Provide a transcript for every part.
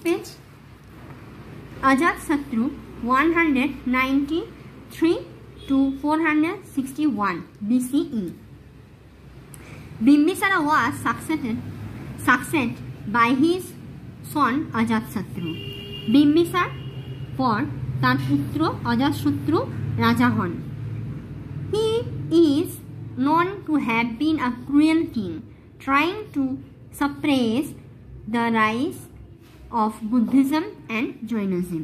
page. Ajatasattu 193 to 461 BCE. Bimbisara was succeeded by his son Ajatasattu. Bimbisar পর তার পুত্র অজাতশত্রু রাজা হন। He is known to have been a cruel king, trying to suppress the rise of Buddhism and Jainism.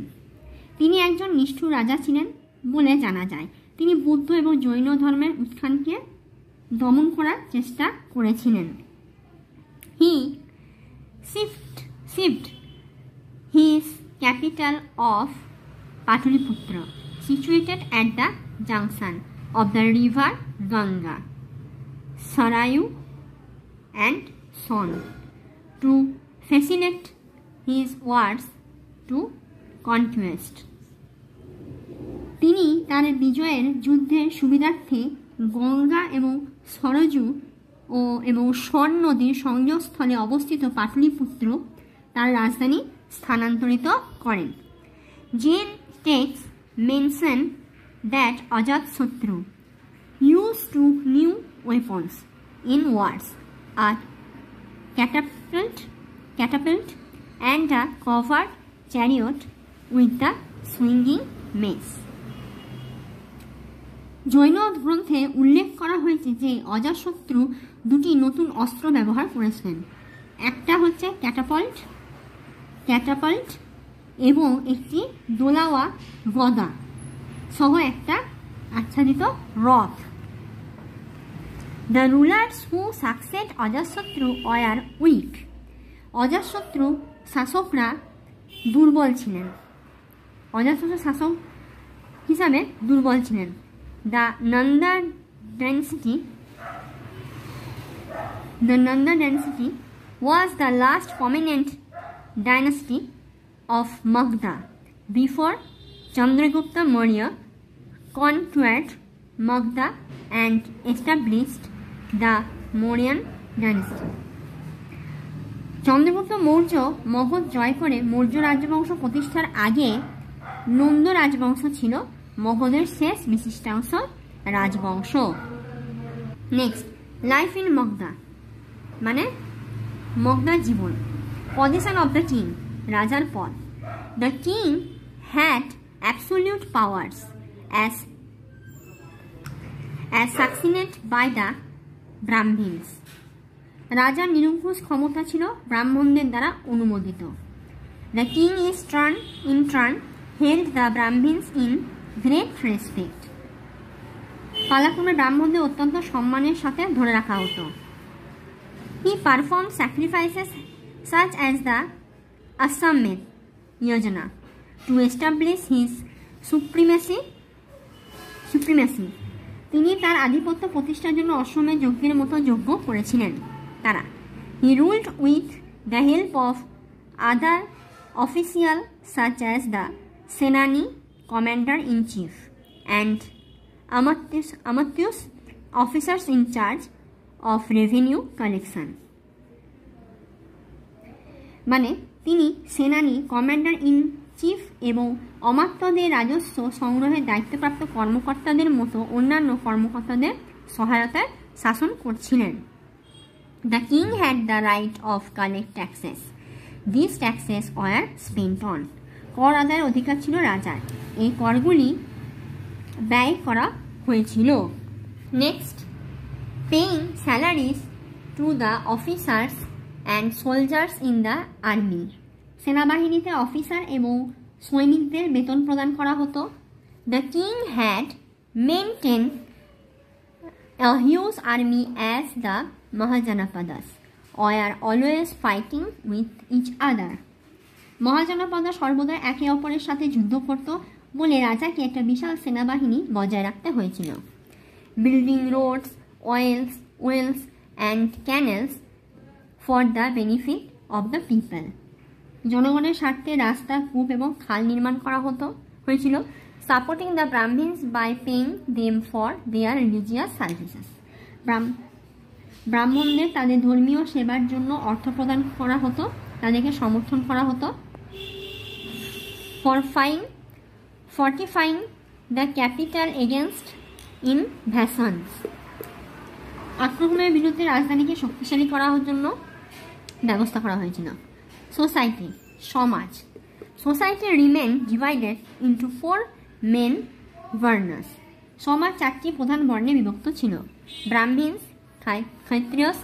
তিনি একজন নিষ্ঠুর রাজা ছিলেন বলে জানা যায়। তিনি বৌদ্ধ এবং জৈন ধর্মের উত্থানকে দমন করার চেষ্টা করেছিলেন। He shifted his capital of Pataliputra, situated at the junction of the river Ganga, Sarayu and Son, to facilitate his wars to conquest. তিনি তার বিজয়ের যুদ্ধের সুবিধার্থে গঙ্গা এবং সরজু এবং স্বর নদীর সংযোগস্থলে অবস্থিত পাটলিপুত্র তার রাজধানী স্থানান্তরিত করেন। Jain texts mention that Ajatasattu used two new weapons in wars, a catapult and a covered chariot with the swinging mace. Jain গ্রন্থে উল্লেখ করা হয়েছে যে অজাতশত্রু দুটি নতুন অস্ত্র ব্যবহার করেছিলেন। একটা হচ্ছে ক্যাটাপাল্ট এবং একটি দোলাওয়া গদা সহ একটা আচ্ছাদিত রথ। The rulers who succeeded Ajatashatru were weak. Ajatashatru শাসকরা দুর্বল ছিলেন। অজাতশত্রু শাসক হিসাবে দুর্বল ছিলেন। The Nanda dynasty was the last prominent dynasty of Magadha before Chandragupta Maurya conquered Magadha and established the Mauryan dynasty. Chandragupta Maurya Magadha জয় করে মৌর্য রাজবংশ প্রতিষ্ঠার আগে নন্দ রাজবংশ ছিল মগধের শেষ বিশিষ্টাংশ রাজবংশ। নেক্সট, লাইফ ইন মগধা মানে মগধার জীবন। পজিশন অফ দ্য কিং, রাজার পদ। The king had absolute powers as sanctioned by the Brahmins. রাজার নিরঙ্কুশ ক্ষমতা ছিল ব্রাহ্মণদের দ্বারা অনুমোদিত। The king in turn held the Brahmins in great respect. পালাক্রমে ব্রাহ্মণদের অত্যন্ত সম্মানের সাথে ধরে রাখা হতো। He performed sacrifices such as the Ashwamedh Yajna to establish his supremacy. তিনি তার আধিপত্য প্রতিষ্ঠার জন্য অশ্বমেধ যজ্ঞের মতো যজ্ঞ করেছিলেন তারা। He ruled with the help of other officials such as the Senani Commander-in-Chief and Amatyus officers in charge of revenue collection. মানে তিনি সেনানি, কমান্ডার ইন চিফ এবং অমাত্যদের রাজস্ব সংগ্রহের দায়িত্বপ্রাপ্ত কর্মকর্তাদের মতো অন্যান্য কর্মকর্তাদের সহায়তায় শাসন করছিলেন। The king had the right of collect taxes. This taxes were spent on. কর আদায়ের অধিকার ছিল রাজার। এই করগুলি ব্যয় করা হয়েছিল। Next, paying salaries to the officers and soldiers in the army. সেনাবাহিনীতে অফিসার এবং সৈনিকদের বেতন প্রদান করা হতো। The king had maintained a huge army as the Mahajanapadas were always fighting with each other. Mahajanapada সর্বদা একে অপরের সাথে যুদ্ধ করত বলে রাজাকে একটা বিশাল সেনাবাহিনী বজায় রাখতে হয়েছিল। Building roads, wells and canals for the benefit of the people. জনগণের স্বার্থে রাস্তা, কূপ এবং খাল নির্মাণ করা হয়েছিল। Supporting the Brahmins by paying them for their religious services. ব্রাহ্মণদের তাদের ধর্মীয় সেবার জন্য অর্থ প্রদান করা হতো, তাদেরকে সমর্থন করা হতো। fortifying the capital against invasions. আক্রমণের বিরুদ্ধে রাজধানীকে শক্তিশালী করার জন্য ব্যবস্থা করা হয়েছিল। সোসাইটি, সমাজ। Society remained divided into 4 main varnas. সমাজ 4টি প্রধান বর্ণে বিভক্ত ছিল: ব্রাহ্মিনস, ক্ষত্রিয়স,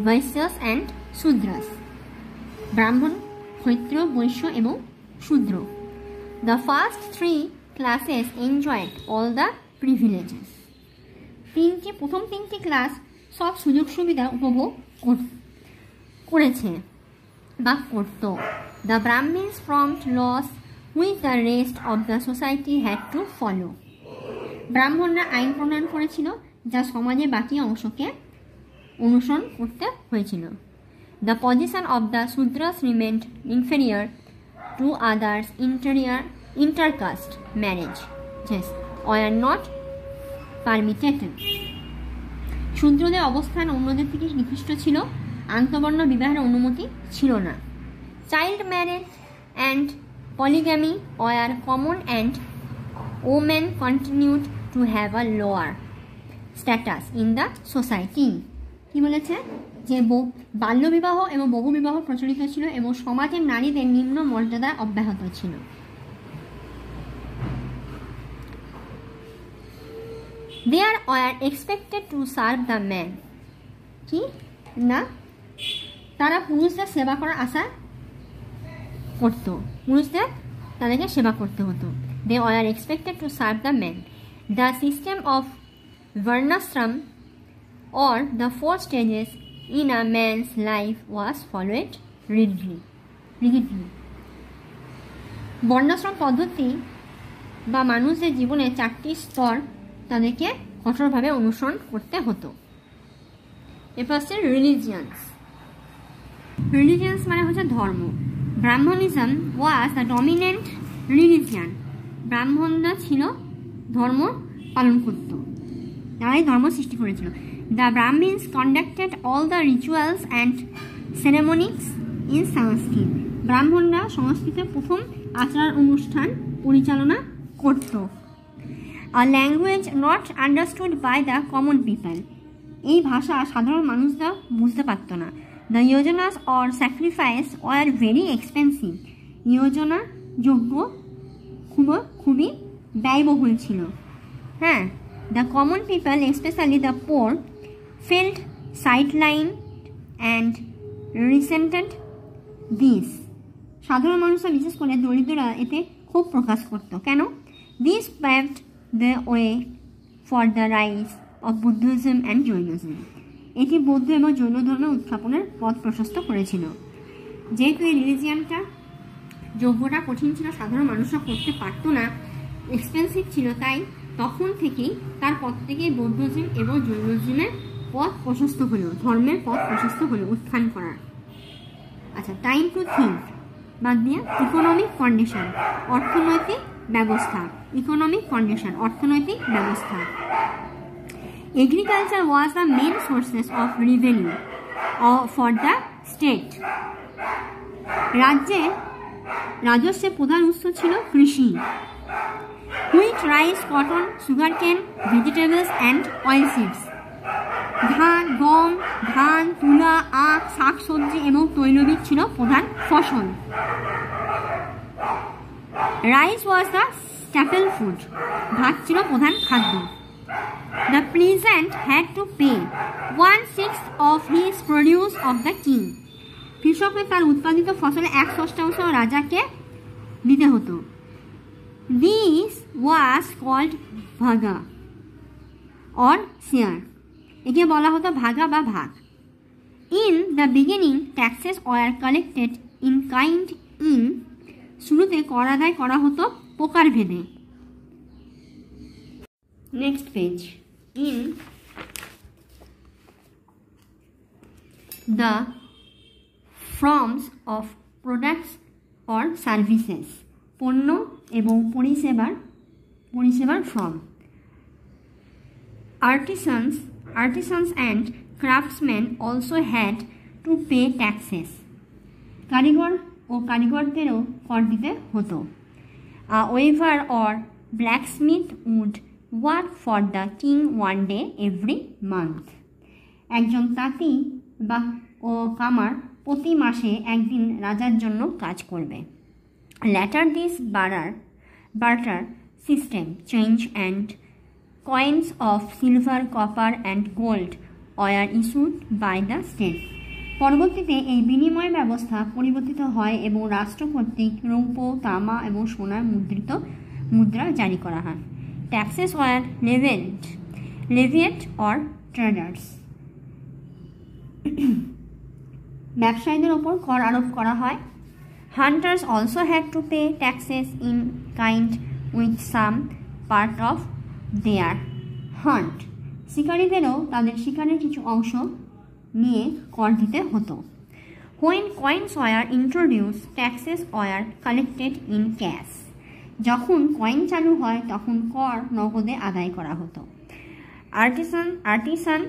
বৈশ্যস অ্যান্ড শূদ্রাস। ব্রাহ্মণ, ক্ষত্রিয়, বৈশ্য এবং শূদ্র। The first 3 classes enjoyed all the privileges. প্রথম 3টি ক্লাস সব সুযোগ সুবিধা উপভোগ করেছে বা করত। The Brahmins framed laws which the rest of the society had to follow. ব্রাহ্মণরা আইন প্রণয়ন করেছিল যা সমাজের বাকি অংশকে অনুসরণ করতে হয়েছিল। The position of the Shudras remained inferior to others intercaste marriages were not permitted. শূদ্রদের অবস্থান অন্যদের থেকে নিকৃষ্ট ছিল, আন্তঃবর্ণ বিবাহের অনুমতি ছিল না। Child marriage and polygamy were common and women continued to have a lower status in the society. কি বলেছে যে বাল্যবিবাহ এবং বহুবিবাহ প্রচলিত ছিল এবং সমাজের নারীদের নিম্ন মর্যাদা অব্যাহত ছিল। They were expected to serve the men. কি না, তারা পুরুষদের সেবা করার আশা করত, পুরুষদের তাদেরকে সেবা করতে হতো। They were expected to serve the men. The system of varnashram or the 4 stages in a man's life was followed rigidly. বর্ণাশ্রম পদ্ধতি বা মানুষদের জীবনে 4টি স্তর তাদেরকে কঠোরভাবে অনুসরণ করতে হতো। এরপর হচ্ছে রিলিজিয়ান্স মানে হচ্ছে ধর্ম। Brahmanism was the dominant religion. ব্রাহ্মণরা ছিল ধর্ম পালন করত, তারাই ধর্ম সৃষ্টি করেছিল। The Brahmins conducted all the rituals and ceremonies in Sanskrit. ব্রাহ্মণরা সংস্কৃতের প্রথম আচার অনুষ্ঠান পরিচালনা করত। A language not understood by the common people. এই ভাষা সাধারণ মানুষরা বুঝতে পারত না। The yojanas or sacrifice were very expensive. যোজনা যজ্ঞ খুবই ব্যয়বহুল ছিল। হ্যাঁ, the common people, especially the poor, felt sidelined and resented this. সাধারণ মানুষরা বিশেষ করে দরিদ্ররা এতে খুব প্রকাশ করত। কেন? This paved the way for the rise of Buddhism and Jainism. এটি বৌদ্ধ এবং জৈন ধর্মের উত্থাপনের পথ প্রশস্ত করেছিল। যেহেতু এই রিলিজিয়ানটা যজ্ঞটা কঠিন ছিল, সাধারণ মানুষরা করতে পারতো না, এক্সপেন্সিভ ছিল, তাই তখন থেকেই তার পথ থেকে বৌদ্ধজম এবং জৈনজমের পথ প্রশস্ত হলো, ধর্মের পথ প্রশস্ত হলো উত্থান করার। আচ্ছা, টাইম টু থিঙ্ক বাদ দিয়ে ইকোনমিক কন্ডিশন, অর্থনৈতিক ব্যবস্থা। ইকোনমিক কন্ডিশন, অর্থনৈতিক ব্যবস্থা। Agriculture was the main sources of revenue for the state. রাজস্বের প্রধান উৎস ছিল কৃষি। Wheat, rice, cotton, sugar cane, vegetables and oil seeds. গম, ধান, তুলা, আখ, শাক সবজি এবং তৈলবীজ ছিল প্রধান ফসল। Rice was the staple food. ভাত ছিল প্রধান খাদ্য। The peasant had to pay 1/6 of his produce of the king. কৃষককে তার উৎপাদিত ফসলে 1/6 রাজাকে দিতে হতো। This was called bhaga or share. একে বলা হতো ভাগা বা ভাগ। In the beginning, taxes were collected in kind. শুরুতে কর আদায় করা হতো প্রকার ভেদে। Next page. In the forms of products or services, পণ্য এবং পরিষেবার form. Artisans and craftsmen also had to pay taxes. কারিগর ও কারিগরদেরও কর দিতে হতো। A weaver or blacksmith would work for the king one day every month. একজন তাঁতি বা কামার প্রতি মাসে একদিন রাজার জন্য কাজ করবে। Later this barter system changed and coins of silver, copper and gold were issued by the state. পরবর্তীতে এই বিনিময় ব্যবস্থা পরিবর্তিত হয় এবং রাষ্ট্র কর্তৃক রৌপ্য, তামা এবং সোনার মুদ্রা জারি করা হয়। Taxes were levied or traders. ব্যবসায়ীদের ওপর কর আরোপ করা হয়। Hunters also had to pay taxes in kind with some part of their hunt. শিকারীদেরও তাদের শিকারের কিছু অংশ নিয়ে কর দিতে হতো। When coins were introduced, taxes were collected in cash. যখন কয়েন চালু হয় তখন কর নগদে আদায় করা হতো। Artisan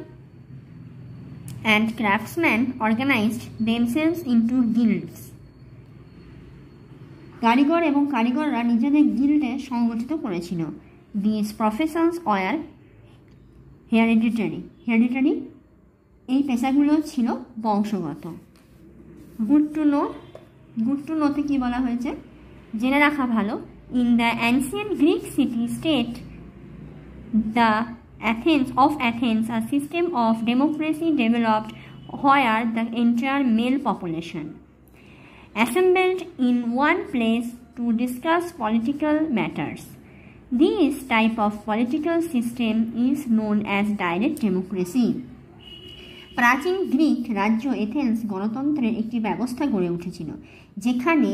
and craftsmen organized themselves into guilds. কারিগর এবং কারিগররা নিজেদের গিল্ডে সংগঠিত করেছিল। These professions were hereditary. এই পেশাগুলো ছিল বংশগত। গুড টু নোতে কি বলা হয়েছে জেনে রাখা ভালো। In the ancient Greek city-state, Athens, a system of democracy developed where the entire male population assembled in one place to discuss political matters. This type of political system is known as direct democracy. প্রাচীন Greek রাজ্য Athens গণতন্ত্রের একটি ব্যবস্থা গড়ে উঠেছিল যেখানে